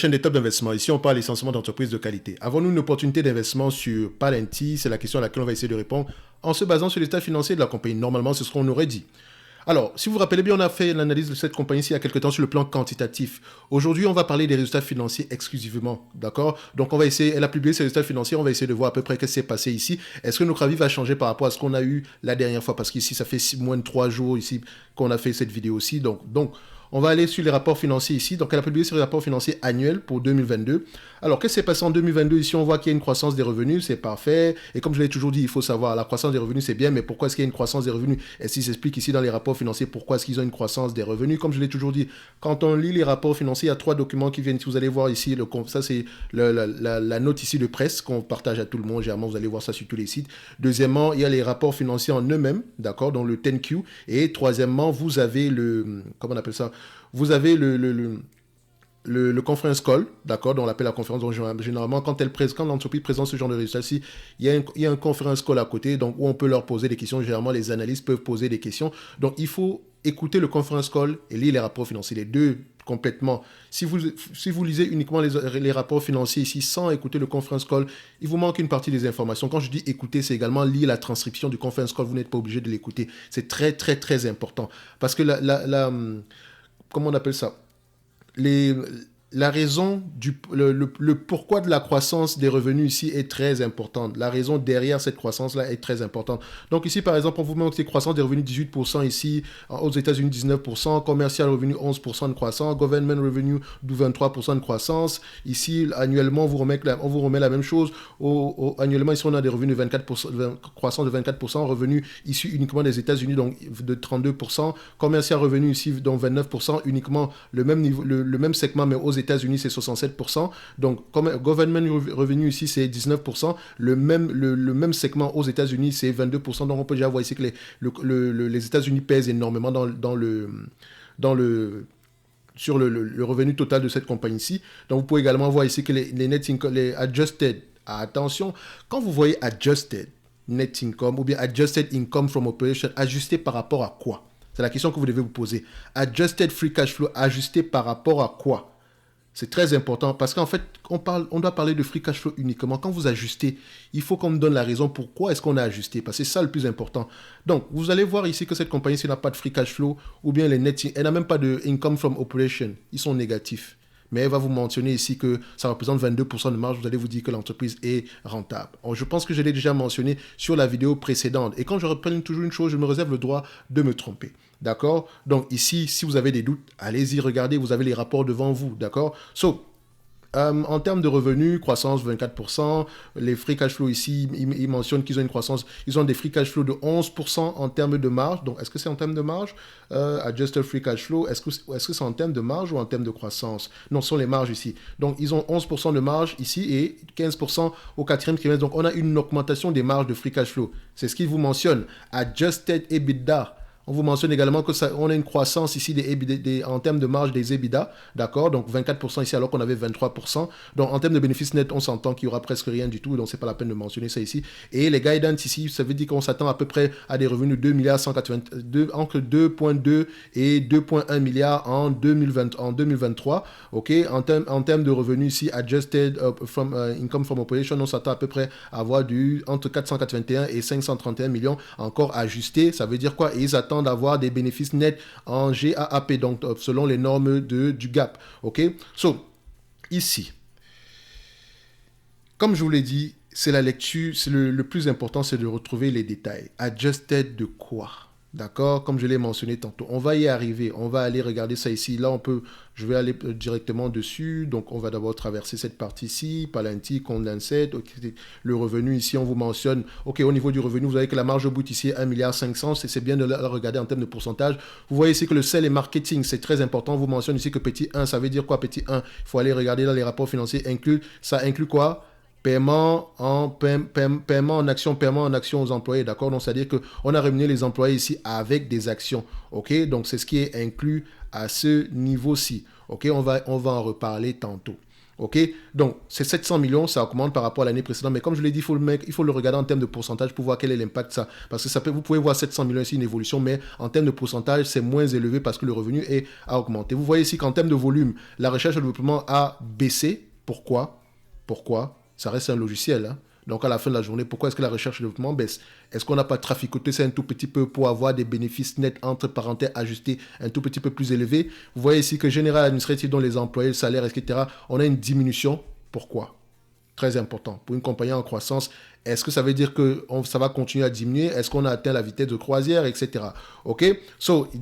Chaîne des top d'investissement. Ici, on parle essentiellement d'entreprises de qualité. Avons-nous une opportunité d'investissement sur Palenti? C'est la question à laquelle on va essayer de répondre en se basant sur l'état financier de la compagnie. Normalement, c'est ce qu'on aurait dit. Alors, si vous vous rappelez bien, on a fait l'analyse de cette compagnie-ci il y a quelques temps sur le plan quantitatif. Aujourd'hui, on va parler des résultats financiers exclusivement, d'accord? Donc, on va essayer, elle a publié ses résultats financiers, on va essayer de voir à peu près ce qui s'est passé ici. Est-ce que notre avis va changer par rapport à ce qu'on a eu la dernière fois? Parce qu'ici, ça fait moins de 3 jours ici qu'on a fait cette vidéo-ci. Donc, on va aller sur les rapports financiers ici. Donc, elle a publié ses rapports financiers annuels pour 2022. Alors, qu'est-ce qui s'est passé en 2022? Ici, on voit qu'il y a une croissance des revenus, c'est parfait. Et comme je l'ai toujours dit, il faut savoir, la croissance des revenus, c'est bien, mais pourquoi est-ce qu'il y a une croissance des revenus? Est-ce qu'il s'explique ici dans les rapports financiers pourquoi est-ce qu'ils ont une croissance des revenus? Comme je l'ai toujours dit, quand on lit les rapports financiers, il y a 3 documents qui viennent. Vous allez voir ici, ça c'est la note ici de presse qu'on partage à tout le monde. Généralement, vous allez voir ça sur tous les sites. Deuxièmement, il y a les rapports financiers en eux-mêmes, d'accord, dans le 10Q. Et troisièmement, vous avez comment on appelle ça? Vous avez le conference call, d'accord, dont on l'appelle la conférence. Donc, généralement, quand l'entreprise présente ce genre de résultats-ci, il y a un conference call à côté, donc, où on peut leur poser des questions. Généralement, les analystes peuvent poser des questions. Donc, il faut écouter le conference call et lire les rapports financiers, les deux complètement. Si vous lisez uniquement les rapports financiers ici sans écouter le conference call, il vous manque une partie des informations. Quand je dis écouter, c'est également lire la transcription du conference call. Vous n'êtes pas obligé de l'écouter. C'est très, très, très important. Parce que comment on appelle ça? La raison, le pourquoi de la croissance des revenus ici est très importante. La raison derrière cette croissance-là est très importante. Donc ici, par exemple, on vous montre que croissance des revenus 18% ici, aux États-Unis 19%, commercial revenu 11% de croissance, government revenue 23% de croissance. Ici, annuellement, on vous remet la même chose. Annuellement, ici, on a des revenus de 24%, croissance de 24%, revenus issus uniquement des États-Unis, donc de 32%, commercial revenu ici, donc 29%, uniquement le même niveau, le même segment, mais aux États-Unis, c'est 67%. Donc, comme government revenu ici, c'est 19%. Le même segment aux États-Unis, c'est 22%. Donc, on peut déjà voir ici que les États-Unis pèsent énormément sur le revenu total de cette compagnie-ci. Donc, vous pouvez également voir ici que les net income, les adjusted, attention, quand vous voyez adjusted net income ou bien adjusted income from operation, ajusté par rapport à quoi? C'est la question que vous devez vous poser. Adjusted free cash flow, ajusté par rapport à quoi? C'est très important parce qu'en fait, on doit parler de free cash flow uniquement. Quand vous ajustez, il faut qu'on me donne la raison pourquoi est-ce qu'on a ajusté. Parce que c'est ça le plus important. Donc, vous allez voir ici que cette compagnie, n'a pas de free cash flow ou bien elle n'a même pas de income from operation. Ils sont négatifs. Mais elle va vous mentionner ici que ça représente 22% de marge. Vous allez vous dire que l'entreprise est rentable. Alors, je pense que je l'ai déjà mentionné sur la vidéo précédente. Et quand je reprends toujours une chose, je me réserve le droit de me tromper. D'accord? Donc ici, si vous avez des doutes, allez-y, regardez, vous avez les rapports devant vous. D'accord? En termes de revenus, croissance 24%, les free cash flow ici, ils mentionnent qu'ils ont une croissance, ils ont des free cash flow de 11% en termes de marge. Donc, est-ce que c'est en termes de marge? Adjusted free cash flow, est-ce que c'est en termes de marge ou en termes de croissance? Non, ce sont les marges ici. Donc, ils ont 11% de marge ici et 15% au quatrième trimestre. Donc, on a une augmentation des marges de free cash flow. C'est ce qu'ils vous mentionnent. Adjusted EBITDA. On vous mentionne également qu'on a une croissance ici en termes de marge des EBITDA, d'accord? Donc 24% ici alors qu'on avait 23%. Donc en termes de bénéfices nets, on s'entend qu'il n'y aura presque rien du tout, donc c'est pas la peine de mentionner ça ici. Et les guidance ici, ça veut dire qu'on s'attend à peu près à des revenus de 2 milliards 182, entre 2,2 et 2,1 milliards en 2023, ok? En termes de revenus ici, adjusted income from operation, on s'attend à peu près à avoir entre 481 et 531 millions encore ajustés. Ça veut dire quoi? Et ils attendent d'avoir des bénéfices nets en GAAP, donc selon les normes du GAAP. OK? Ici, comme je vous l'ai dit, c'est la lecture, c'est le plus important, c'est de retrouver les détails. Adjusted de quoi? D'accord? Comme je l'ai mentionné tantôt. On va y arriver. On va aller regarder ça ici. Là, je vais aller directement dessus. Donc, on va d'abord traverser cette partie-ci. Palenti, condensate. Okay. Le revenu ici, on vous mentionne. OK, au niveau du revenu, vous voyez que la marge brute ici est 1,5 milliard. C'est bien de la regarder en termes de pourcentage. Vous voyez ici que le sell et marketing, c'est très important. On vous mentionne ici que petit 1, ça veut dire quoi petit 1? Il faut aller regarder dans les rapports financiers. Ça inclut quoi? Paiement en action, paiement en action aux employés, d'accord? Donc, c'est-à-dire qu'on a rémunéré les employés ici avec des actions, ok? Donc, c'est ce qui est inclus à ce niveau-ci, ok? On va en reparler tantôt, OK? Donc, ces 700 millions, ça augmente par rapport à l'année précédente. Mais comme je l'ai dit, il faut le regarder en termes de pourcentage pour voir quel est l'impact ça. Parce que vous pouvez voir 700 millions ici, une évolution, mais en termes de pourcentage, c'est moins élevé parce que le revenu a augmenté. Vous voyez ici qu'en termes de volume, la recherche et le développement a baissé. Pourquoi? Ça reste un logiciel, hein. Donc, à la fin de la journée, pourquoi est-ce que la recherche et le développement baisse? Est-ce qu'on n'a pas traficoté ça un tout petit peu pour avoir des bénéfices nets entre parenthèses ajustés un tout petit peu plus élevés? Vous voyez ici que général administratif, dont les employés, le salaire, etc., on a une diminution. Pourquoi? Très important. Pour une compagnie en croissance, est-ce que ça veut dire que ça va continuer à diminuer? Est-ce qu'on a atteint la vitesse de croisière, etc. OK?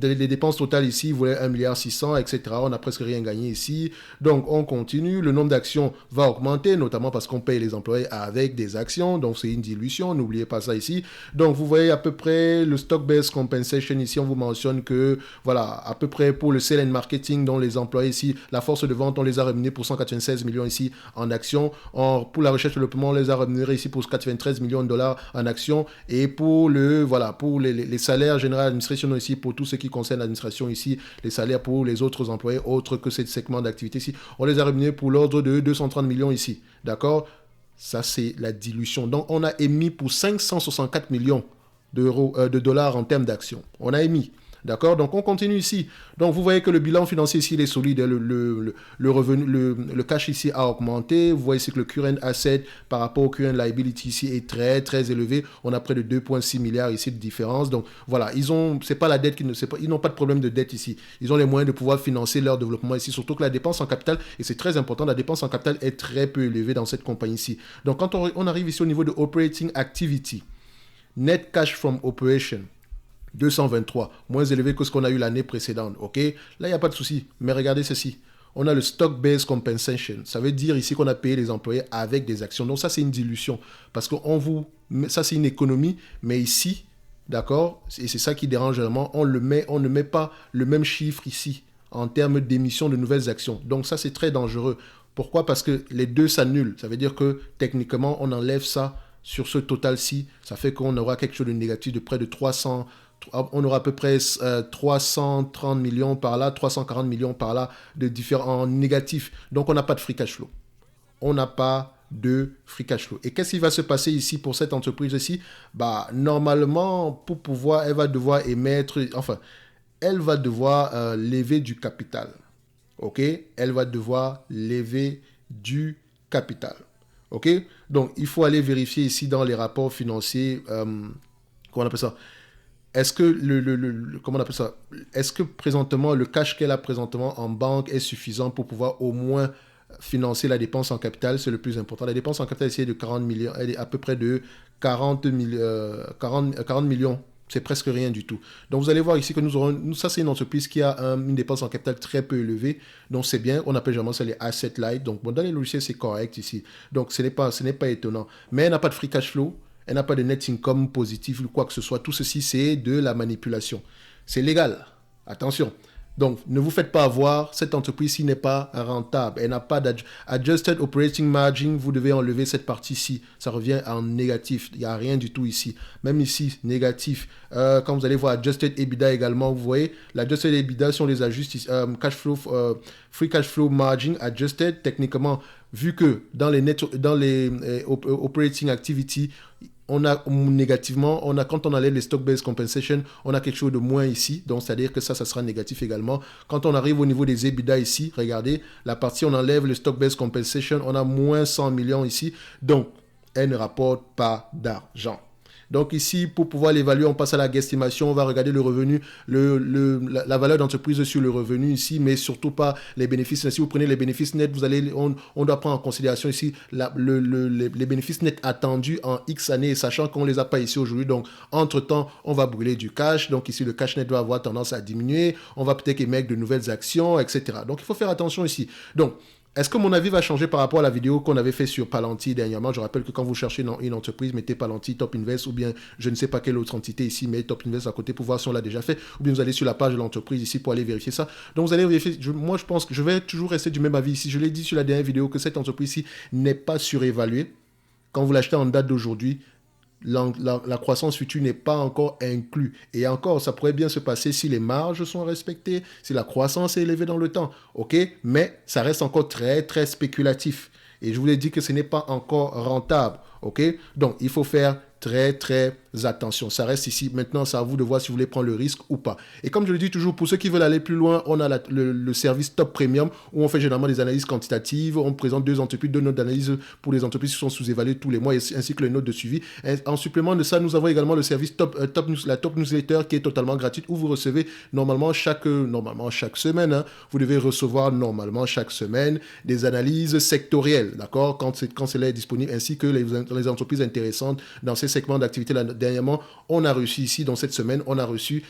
Les dépenses totales ici, vous voyez 1,6 milliard, etc. On n'a presque rien gagné ici. Donc, on continue. Le nombre d'actions va augmenter, notamment parce qu'on paye les employés avec des actions. Donc, c'est une dilution. N'oubliez pas ça ici. Donc, vous voyez à peu près le stock-based compensation ici. On vous mentionne que, voilà, à peu près pour le sales and marketing, dont les employés ici, la force de vente, on les a rémunérés pour 196 millions ici en actions. Pour la recherche et le développement, on les a rémunérés ici pour 93 millions de dollars en actions. Et pour les salaires généraux d'administration ici, pour tout ce qui concerne l'administration ici, les salaires pour les autres employés autres que ces segments d'activité ici, on les a rémunérés pour l'ordre de 230 millions ici. D'accord? Ça, c'est la dilution. Donc, on a émis pour 564 millions de dollars en termes d'actions. On a émis. D'accord? Donc, on continue ici. Donc, vous voyez que le bilan financier ici, il est solide. Le revenu, le cash ici a augmenté. Vous voyez ici que le current asset par rapport au current liability ici est très, très élevé. On a près de 2,6 milliards ici de différence. Donc, voilà. C'est pas la dette ils n'ont pas de problème de dette ici. Ils ont les moyens de pouvoir financer leur développement ici. Surtout que la dépense en capital, et c'est très important, la dépense en capital est très peu élevée dans cette compagnie ici. Donc, quand on arrive ici au niveau de operating activity, net cash from operation, 223, moins élevé que ce qu'on a eu l'année précédente, ok? Là, il n'y a pas de souci, mais regardez ceci. On a le stock-based compensation. Ça veut dire ici qu'on a payé les employés avec des actions. Donc ça, c'est une dilution. Parce que ça, c'est une économie, mais ici, d'accord? Et c'est ça qui dérange vraiment. On ne met pas le même chiffre ici en termes d'émission de nouvelles actions. Donc ça, c'est très dangereux. Pourquoi? Parce que les deux s'annulent. Ça veut dire que techniquement, on enlève ça sur ce total-ci. Ça fait qu'on aura quelque chose de négatif de près de 300. On aura à peu près 330 millions par là, 340 millions par là de différents négatifs. Donc, on n'a pas de free cash flow. On n'a pas de free cash flow. Et qu'est-ce qui va se passer ici pour cette entreprise ici? Normalement, pour pouvoir, elle va devoir lever du capital. OK? Elle va devoir lever du capital. OK? Donc, il faut aller vérifier ici dans les rapports financiers, comment on appelle ça? Est-ce que comment on appelle ça? Est-ce que présentement, le cash qu'elle a présentement en banque est suffisant pour pouvoir au moins financer la dépense en capital? C'est le plus important. La dépense en capital ici est de 40 millions. Elle est à peu près de 40 millions. C'est presque rien du tout. Donc, vous allez voir ici que ça, c'est une entreprise qui a une dépense en capital très peu élevée. Donc, c'est bien. On appelle généralement ça les asset light. Donc, dans les logiciels, c'est correct ici. Donc, ce n'est pas étonnant. Mais elle n'a pas de free cash flow. Elle n'a pas de net income positif ou quoi que ce soit. Tout ceci, c'est de la manipulation. C'est légal. Attention. Donc, ne vous faites pas avoir. Cette entreprise-ci n'est pas rentable. Elle n'a pas d'adjusted operating margin. Vous devez enlever cette partie-ci. Ça revient en négatif. Il n'y a rien du tout ici. Même ici, négatif. Quand vous allez voir adjusted EBITDA également, vous voyez, l'adjusted EBITDA, si on les ajuste, free cash flow margin adjusted, techniquement, vu que dans les operating activity, on a négativement, quand on enlève les stock-based compensation, on a quelque chose de moins ici. Donc, c'est-à-dire que ça sera négatif également. Quand on arrive au niveau des EBITDA ici, regardez, la partie, on enlève le stock-based compensation, on a moins 100 millions ici. Donc, elle ne rapporte pas d'argent. Donc ici, pour pouvoir l'évaluer, on passe à la guesstimation, on va regarder le revenu, la valeur d'entreprise sur le revenu ici, mais surtout pas les bénéfices. Si vous prenez les bénéfices nets, on doit prendre en considération ici les bénéfices nets attendus en X années, sachant qu'on ne les a pas ici aujourd'hui. Donc, entre-temps, on va brûler du cash. Donc ici, le cash net va avoir tendance à diminuer. On va peut-être émettre de nouvelles actions, etc. Donc, il faut faire attention ici. Donc, est-ce que mon avis va changer par rapport à la vidéo qu'on avait fait sur Palantir dernièrement? Je rappelle que quand vous cherchez une entreprise, mettez Palantir, Top Invest ou bien je ne sais pas quelle autre entité ici, mais Top Invest à côté pour voir si on l'a déjà fait. Ou bien vous allez sur la page de l'entreprise ici pour aller vérifier ça. Donc vous allez vérifier. Moi, je pense que je vais toujours rester du même avis ici. Je l'ai dit sur la dernière vidéo que cette entreprise ici n'est pas surévaluée. Quand vous l'achetez en date d'aujourd'hui, la croissance future n'est pas encore inclue. Et encore, ça pourrait bien se passer si les marges sont respectées, si la croissance est élevée dans le temps. OK? Mais ça reste encore très, très spéculatif. Et je vous l'ai dit que ce n'est pas encore rentable. OK? Donc, il faut faire très, très attention. Ça reste ici. Maintenant, c'est à vous de voir si vous voulez prendre le risque ou pas. Et comme je le dis toujours, pour ceux qui veulent aller plus loin, on a le service Top Premium où on fait généralement des analyses quantitatives. On présente deux notes d'analyse pour les entreprises qui sont sous-évaluées tous les mois ainsi que les notes de suivi. Et en supplément de ça, nous avons également le service la Top Newsletter qui est totalement gratuite où vous recevez normalement chaque semaine. Hein, vous devez recevoir normalement chaque semaine des analyses sectorielles, d'accord, quand cela est disponible, ainsi que les entreprises intéressantes dans ces segments d'activité. Dernièrement, on a reçu ici, dans cette semaine, on a reçu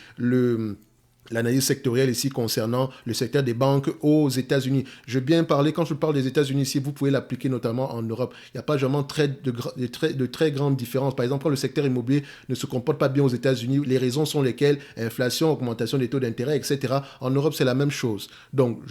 l'analyse sectorielle ici concernant le secteur des banques aux États-Unis. Je vais bien parler, quand je parle des États-Unis ici, vous pouvez l'appliquer notamment en Europe. Il n'y a pas vraiment de très grandes différences. Par exemple, quand le secteur immobilier ne se comporte pas bien aux États-Unis, les raisons sont lesquelles? Inflation, augmentation des taux d'intérêt, etc. En Europe, c'est la même chose. Donc,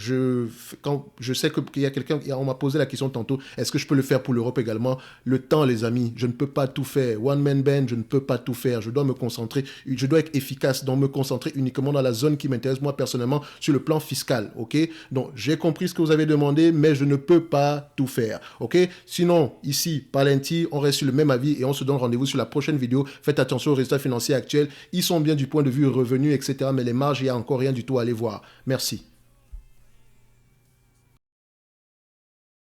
quand je sais qu'il y a quelqu'un, on m'a posé la question tantôt, est-ce que je peux le faire pour l'Europe également? Le temps, les amis, je ne peux pas tout faire. One man band, je ne peux pas tout faire. Je dois me concentrer, je dois être efficace, donc me concentrer uniquement dans la zone qui m'intéresse moi personnellement sur le plan fiscal, ok? Donc, j'ai compris ce que vous avez demandé, mais je ne peux pas tout faire, ok? Sinon, ici, Palenti, on reste sur le même avis et on se donne rendez-vous sur la prochaine vidéo. Faites attention aux résultats financiers actuels. Ils sont bien du point de vue revenus, etc., mais les marges, il n'y a encore rien du tout à aller voir. Merci.